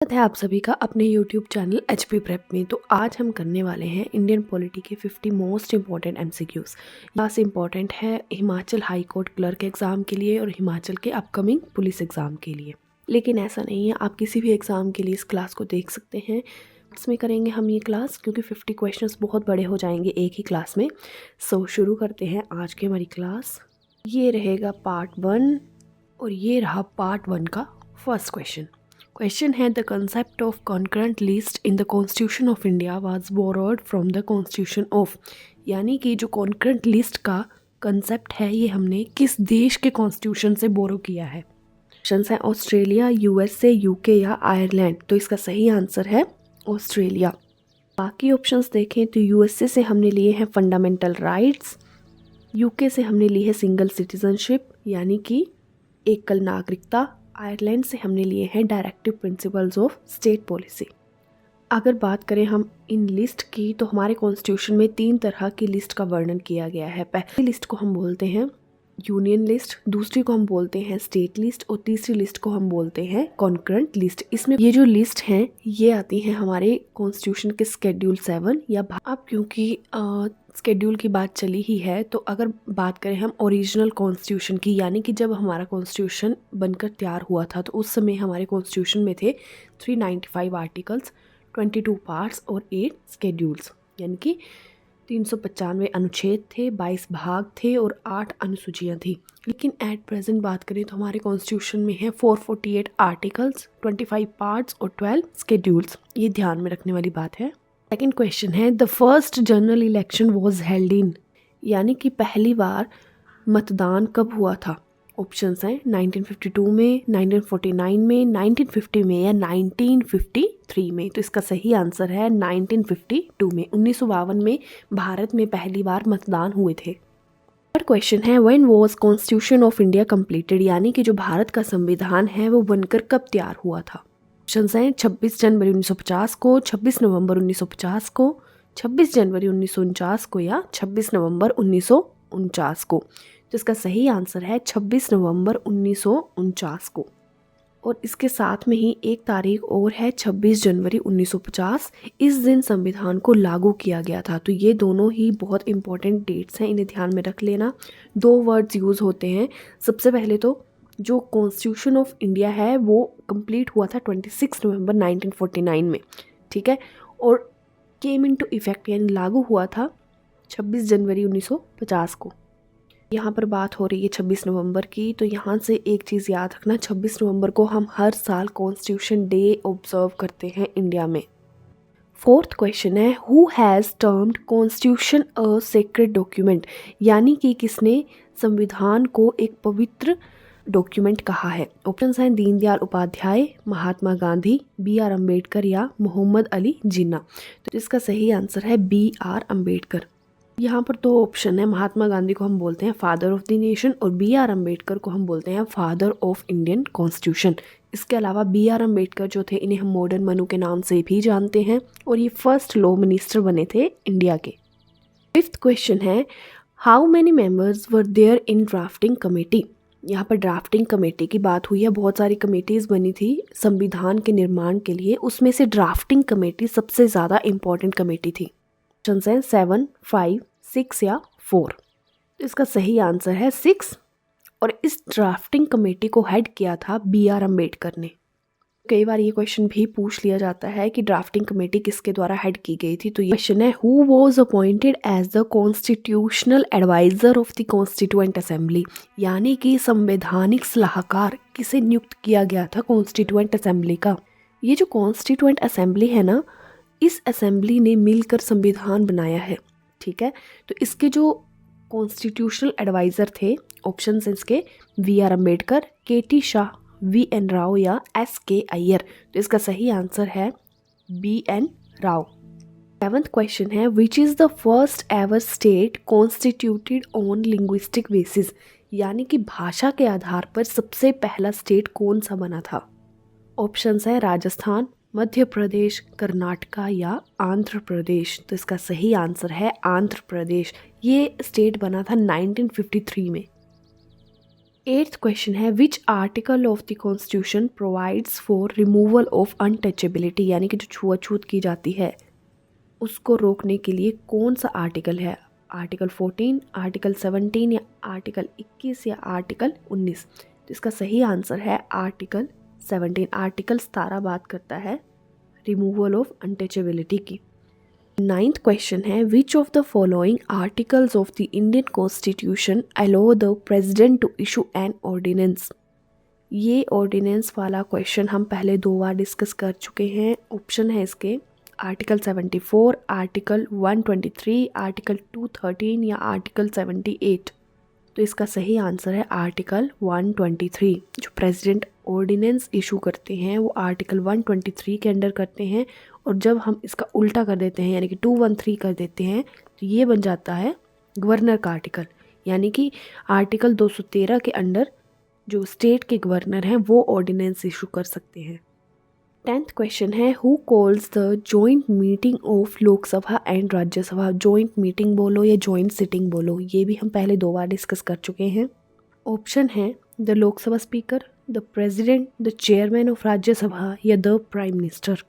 स्वागत है आप सभी का अपने YouTube चैनल HP प्रेप में। तो आज हम करने वाले हैं इंडियन पॉलिटी के 50 मोस्ट इम्पॉर्टेंट MCQs। यहाँ से इम्पॉर्टेंट है Himachal high court clerk exam के लिए और हिमाचल के अपकमिंग पुलिस एग्ज़ाम के लिए। लेकिन ऐसा नहीं है, आप किसी भी एग्ज़ाम के लिए इस क्लास को देख सकते हैं। इसमें करेंगे हम ये क्लास क्योंकि 50 क्वेश्चन बहुत बड़े हो जाएंगे एक ही क्लास में। सो शुरू करते हैं आज की हमारी क्लास। ये रहेगा पार्ट 1 और ये रहा पार्ट 1 का फर्स्ट क्वेश्चन है the concept of concurrent list in the constitution of India was borrowed from the constitution of, यानी कि जो कॉन्करेंट लिस्ट का कंसेप्ट है ये हमने किस देश के कॉन्स्टिट्यूशन से बोरो किया है। ऑप्शन है ऑस्ट्रेलिया, USA, UK या आयरलैंड। तो इसका सही आंसर है ऑस्ट्रेलिया। बाकी ऑप्शंस देखें तो USA से हमने लिए हैं फंडामेंटल राइट्स, UK से हमने ली है सिंगल सिटीजनशिप यानी कि एकल नागरिकता, आयरलैंड से हमने लिए हैं directive principles of state policy. अगर बात करें हम इन लिस्ट की तो हमारे कॉन्स्टिट्यूशन में 3 तरह की लिस्ट का वर्णन किया गया है। पहली लिस्ट को हम बोलते हैं यूनियन लिस्ट, दूसरी को हम बोलते हैं स्टेट लिस्ट और तीसरी लिस्ट को हम बोलते हैं कॉन्करेंट लिस्ट। इसमें ये जो लिस्ट हैं ये आती हैं हमारे कॉन्स्टिट्यूशन के स्केड्यूल 7 या अब क्योंकि स्केड्यूल की बात चली ही है तो अगर बात करें हम ओरिजिनल कॉन्स्टिट्यूशन की, यानी कि जब हमारा कॉन्स्टिट्यूशन बनकर तैयार हुआ था तो उस समय हमारे कॉन्स्टिट्यूशन में थे 395 आर्टिकल्स, 22 पार्ट्स और 8 स्केड्यूल्स, यानी कि 395 अनुच्छेद थे, 22 भाग थे और 8 अनुसूचियाँ थी। लेकिन एट प्रेजेंट बात करें तो हमारे कॉन्स्टिट्यूशन में है 448 आर्टिकल्स, 25 पार्ट्स और 12 स्केड्यूल्स। ये ध्यान में रखने वाली बात है। सेकेंड क्वेश्चन है the first general election was held in, यानी कि पहली बार मतदान कब हुआ था। ऑप्शंस हैं 1952 में, 1949 में, 1950 में या 1953 में। तो इसका सही आंसर है 1952 में। 1952 में भारत में पहली बार मतदान हुए थे। थर्ड क्वेश्चन है when was constitution of India completed, यानी कि जो भारत का संविधान है वो बनकर कब तैयार हुआ था। ऑप्शंस हैं 26 जनवरी 1950 को, 26 नवंबर 1950 को, 26 जनवरी 1949 को या 26 नवंबर 1949 को। तो इसका सही आंसर है 26 नवंबर 1949 को। और इसके साथ में ही एक तारीख और है 26 जनवरी 1950। इस दिन संविधान को लागू किया गया था। तो ये दोनों ही बहुत इंपॉर्टेंट डेट्स हैं, इन्हें ध्यान में रख लेना। 2 वर्ड्स यूज़ होते हैं। सबसे पहले तो जो कॉन्स्टिट्यूशन ऑफ इंडिया है वो कंप्लीट हुआ था 26 नवंबर 1949 में, ठीक है, और केम इनटू इफेक्ट यानी लागू हुआ था 26 जनवरी 1950 को। यहाँ पर बात हो रही है 26 नवंबर की, तो यहाँ से एक चीज़ याद रखना, 26 नवंबर को हम हर साल कॉन्स्टिट्यूशन डे ऑब्जर्व करते हैं इंडिया में। फोर्थ क्वेश्चन है who has termed constitution a sacred document, यानी कि किसने संविधान को एक पवित्र डॉक्यूमेंट कहा है। ऑप्शन हैं दीनदयाल उपाध्याय, महात्मा गांधी, BR अम्बेडकर या मोहम्मद अली जिन्ना। तो इसका सही आंसर है BR अम्बेडकर। यहाँ पर 2 ऑप्शन है, महात्मा गांधी को हम बोलते हैं फादर ऑफ द नेशन और BR अम्बेडकर को हम बोलते हैं फादर ऑफ इंडियन कॉन्स्टिट्यूशन। इसके अलावा BR अम्बेडकर जो थे इन्हें हम मॉडर्न मनु के नाम से भी जानते हैं और ये फर्स्ट लॉ मिनिस्टर बने थे इंडिया के। फिफ्थ क्वेश्चन है how many members were there in drafting committee. यहाँ पर ड्राफ्टिंग कमेटी की बात हुई है। बहुत सारी कमेटीज़ बनी थी संविधान के निर्माण के लिए, उसमें से ड्राफ्टिंग कमेटी सबसे ज़्यादा इम्पॉर्टेंट कमेटी थी। ऑप्शंस हैं 7, 5, 6 या 4। इसका सही आंसर है 6 और इस ड्राफ्टिंग कमेटी को हेड किया था BR अम्बेडकर ने। कई बार ये क्वेश्चन भी पूछ लिया जाता है कि ड्राफ्टिंग कमेटी किसके द्वारा हेड की गई थी। तो ये क्वेश्चन है who was appointed as the constitutional advisor of the constituent assembly, यानी कि संवैधानिक सलाहकार किसे नियुक्त किया गया था कॉन्स्टिट्यूएंट असेंबली का। ये जो कॉन्स्टिट्यूएंट असेंबली है ना, इस असेंबली ने मिलकर संविधान बनाया है, ठीक है। तो इसके जो कॉन्स्टिट्यूशनल एडवाइज़र थे, ऑप्शन इसके BR Ambedkar, KT Shah, VN Rao या SK अय्यर। तो इसका सही आंसर है BN राव। 7th क्वेश्चन है which is the first ever state constituted on linguistic basis, यानी कि भाषा के आधार पर सबसे पहला स्टेट कौन सा बना था। ऑप्शंस है राजस्थान, मध्य प्रदेश, कर्नाटका या आंध्र प्रदेश। तो इसका सही आंसर है आंध्र प्रदेश। ये स्टेट बना था 1953 में। 8th क्वेश्चन है which article of the constitution provides for removal of untouchability, यानी कि जो छुआछूत की जाती है उसको रोकने के लिए कौन सा आर्टिकल है? आर्टिकल 14, आर्टिकल 17 या आर्टिकल 21 या आर्टिकल 19? तो इसका सही आंसर है आर्टिकल 17। आर्टिकल 17 बात करता है रिमूवल ऑफ अनटचेबिलिटी की। 9th क्वेश्चन है which of the following articles of the Indian constitution allow the president to issue an ordinance. ये ऑर्डिनेंस वाला क्वेश्चन हम पहले 2 बार डिस्कस कर चुके हैं। ऑप्शन है इसके आर्टिकल 74, आर्टिकल 123, आर्टिकल 213 या आर्टिकल 78। तो इसका सही आंसर है आर्टिकल 123। जो प्रेसिडेंट ऑर्डिनेंस इशू करते हैं वो आर्टिकल 123 के अंडर करते हैं, और जब हम इसका उल्टा कर देते हैं यानी कि 213 कर देते हैं तो ये बन जाता है गवर्नर का आर्टिकल, यानी कि आर्टिकल 213 के अंडर जो स्टेट के गवर्नर हैं वो ऑर्डिनेंस इशू कर सकते हैं। 10th क्वेश्चन है who calls the joint meeting of Lok Sabha and Rajya Sabha. Joint meeting बोलो या जॉइंट सिटिंग बोलो, ये भी हम पहले 2 बार डिस्कस कर चुके हैं। ऑप्शन है the Lok Sabha speaker, the president, the chairman of Rajya Sabha या द प्राइम मिनिस्टर।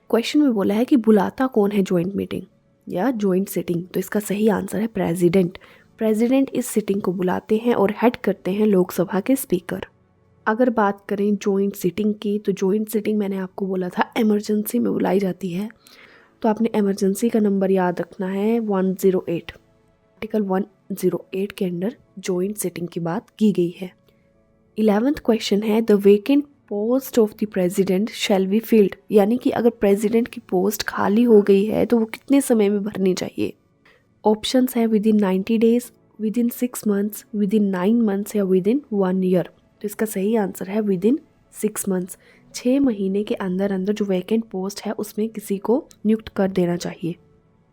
क्वेश्चन में बोला है कि बुलाता कौन है जॉइंट मीटिंग या जॉइंट सिटिंग, तो इसका सही आंसर है प्रेसिडेंट। प्रेसिडेंट इस सिटिंग को बुलाते हैं और हेड करते हैं लोकसभा के स्पीकर। अगर बात करें जॉइंट सिटिंग की, तो जॉइंट सिटिंग मैंने आपको बोला था इमरजेंसी में बुलाई जाती है, तो आपने इमरजेंसी का नंबर याद रखना है 108। आर्टिकल 108 के अंडर जॉइंट सिटिंग की बात की गई है। 11th क्वेश्चन है the vacant post of the president shall be filled, यानी कि अगर प्रेसिडेंट की पोस्ट खाली हो गई है तो वो कितने समय में भरनी चाहिए? ऑप्शंस है with in 90 days, with in 6 months, with in 9 months या विद इन 1 ईयर। तो इसका सही आंसर है विद इन 6 मंथ्स। 6 महीने के अंदर अंदर जो वैकेंट पोस्ट है उसमें किसी को नियुक्त कर देना चाहिए।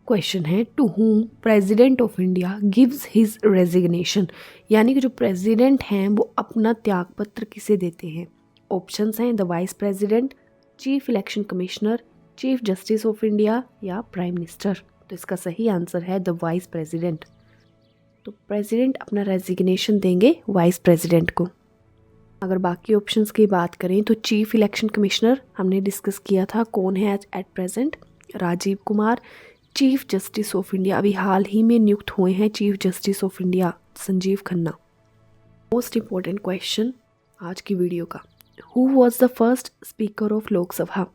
क्वेश्चन है to whom president of India gives his resignation, यानी कि जो प्रेसिडेंट हैं वो अपना त्यागपत्र किसे देते हैं? ऑप्शंस हैं the vice president, chief election commissioner, chief justice of India या प्राइम मिनिस्टर। तो इसका सही आंसर है द वाइस प्रेसिडेंट। तो प्रेसिडेंट अपना रेजिग्नेशन देंगे वाइस प्रेसिडेंट को। अगर बाकी ऑप्शंस की बात करें तो चीफ इलेक्शन कमिश्नर हमने डिस्कस किया था कौन है at present, Rajeev Kumar. Chief justice of India अभी हाल ही में नियुक्त हुए हैं chief justice of India Sanjiv Khanna. Most important question आज की वीडियो का, who was the first speaker of Lok Sabha,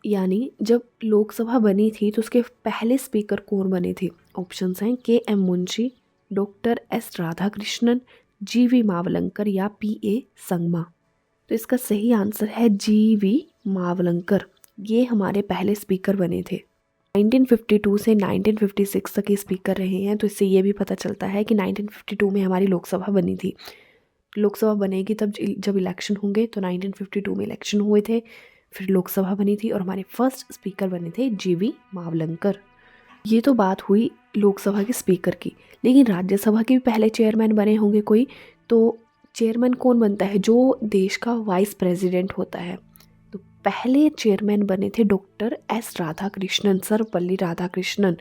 यानी जब लोकसभा बनी थी तो उसके पहले स्पीकर कौन बने थे? ऑप्शंस हैं KM. Munshi, doctor S. Radhakrishnan, G.V.. Mavalankar या पी.ए. संगमा। तो इसका सही आंसर है जी.वी. मावलंकर। ये हमारे पहले स्पीकर बने थे। 1952 से 1956 तक ये स्पीकर रहे हैं, तो इससे ये भी पता चलता है कि 1952 में हमारी लोकसभा बनी थी। लोकसभा बनेगी तब जब इलेक्शन होंगे, तो 1952 में इलेक्शन हुए थे, फिर लोकसभा बनी थी और हमारे फर्स्ट स्पीकर बने थे जी.वी. मावलंकर। ये तो बात हुई लोकसभा के स्पीकर की, लेकिन राज्यसभा के भी पहले चेयरमैन बने होंगे कोई, तो चेयरमैन कौन बनता है? जो देश का वाइस प्रेसिडेंट होता है। तो पहले चेयरमैन बने थे डॉक्टर एस. राधाकृष्णन, सर्वपल्ली राधाकृष्णन।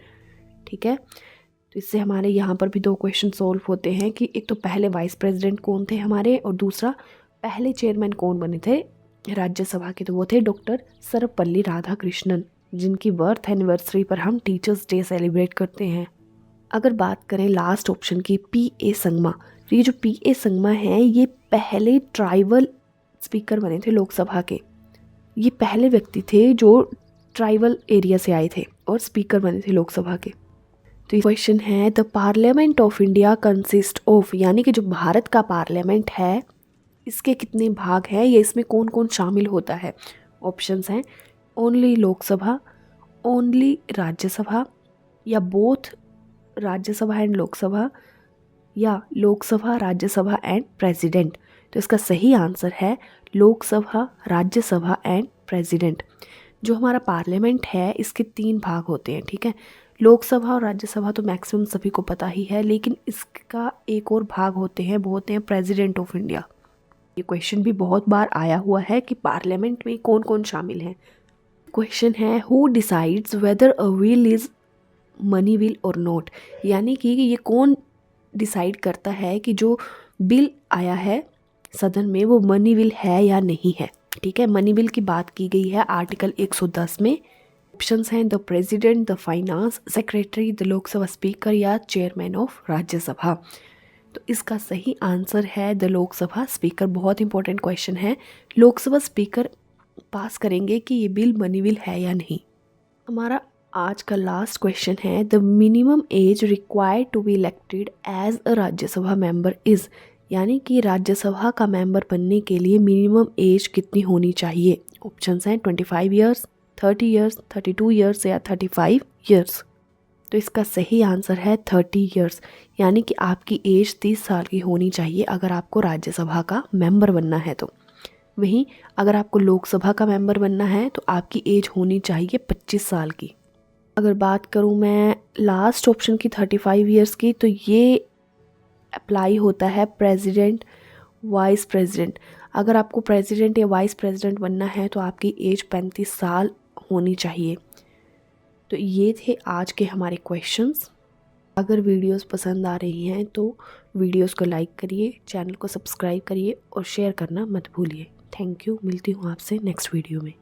ठीक है, तो इससे हमारे यहाँ पर भी 2 क्वेश्चन सॉल्व होते हैं कि एक तो पहले वाइस प्रेसिडेंट कौन थे हमारे, और दूसरा पहले चेयरमैन कौन बने थे राज्यसभा के, तो वो थे डॉक्टर सर्वपल्ली राधाकृष्णन, जिनकी बर्थ एनिवर्सरी पर हम टीचर्स डे सेलिब्रेट करते हैं। अगर बात करें लास्ट ऑप्शन की, पी.ए. संगमा, तो ये जो पी.ए. संगमा हैं ये पहले ट्राइबल स्पीकर बने थे लोकसभा के। ये पहले व्यक्ति थे जो ट्राइबल एरिया से आए थे और स्पीकर बने थे लोकसभा के। तो क्वेश्चन है the parliament of India consist of, यानी कि जो भारत का पार्लियामेंट है इसके कितने भाग हैं या इसमें कौन कौन शामिल होता है? ऑप्शंस हैं ओनली लोकसभा, ओनली राज्यसभा, या बोथ राज्यसभा एंड लोकसभा, या लोकसभा राज्यसभा एंड प्रेसिडेंट। तो इसका सही आंसर है लोकसभा राज्यसभा एंड प्रेसिडेंट। जो हमारा पार्लियामेंट है इसके 3 भाग होते हैं। ठीक है, लोकसभा और राज्यसभा तो मैक्सिमम सभी को पता ही है, लेकिन इसका एक और भाग होते हैं, वो होते हैं प्रेसिडेंट ऑफ इंडिया। ये क्वेश्चन भी बहुत बार आया हुआ है कि पार्लियामेंट में कौन कौन शामिल हैं। क्वेश्चन है who decides whether a will is money will और नोट, यानी कि ये कौन डिसाइड करता है कि जो बिल आया है सदन में वो मनी बिल है या नहीं है। ठीक है, मनी बिल की बात की गई है आर्टिकल 110 में। ऑप्शंस हैं the president, the finance secretary, the Lok Sabha speaker या चेयरमैन ऑफ राज्यसभा। तो इसका सही आंसर है द लोकसभा स्पीकर। बहुत इंपॉर्टेंट क्वेश्चन है, लोकसभा स्पीकर पास करेंगे कि ये बिल मनी बिल है या नहीं। हमारा आज का लास्ट क्वेश्चन है the minimum age required to be elected as a Rajya Sabha member is, यानी कि राज्यसभा का मेंबर बनने के लिए मिनिमम एज कितनी होनी चाहिए। ऑप्शंस हैं 25 ईयर्स, 30 ईयर्स, 32 ईयर्स या 35 ईयर्स। तो इसका सही आंसर है 30 ईयर्स, यानी कि आपकी एज 30 साल की होनी चाहिए अगर आपको राज्यसभा का मेंबर बनना है तो। वहीं अगर आपको लोकसभा का मेंबर बनना है तो आपकी एज होनी चाहिए 25 साल की। अगर बात करूं मैं लास्ट ऑप्शन की 35 ईयर्स की, तो ये अप्लाई होता है प्रेसिडेंट, वाइस प्रेसिडेंट। अगर आपको प्रेसिडेंट या वाइस प्रेसिडेंट बनना है तो आपकी एज 35 साल होनी चाहिए। तो ये थे आज के हमारे क्वेश्चंस। अगर वीडियोस पसंद आ रही हैं तो वीडियोस को लाइक करिए, चैनल को सब्सक्राइब करिए और शेयर करना मत भूलिए। Thank you. मिलती हूँ आपसे नेक्स्ट वीडियो में।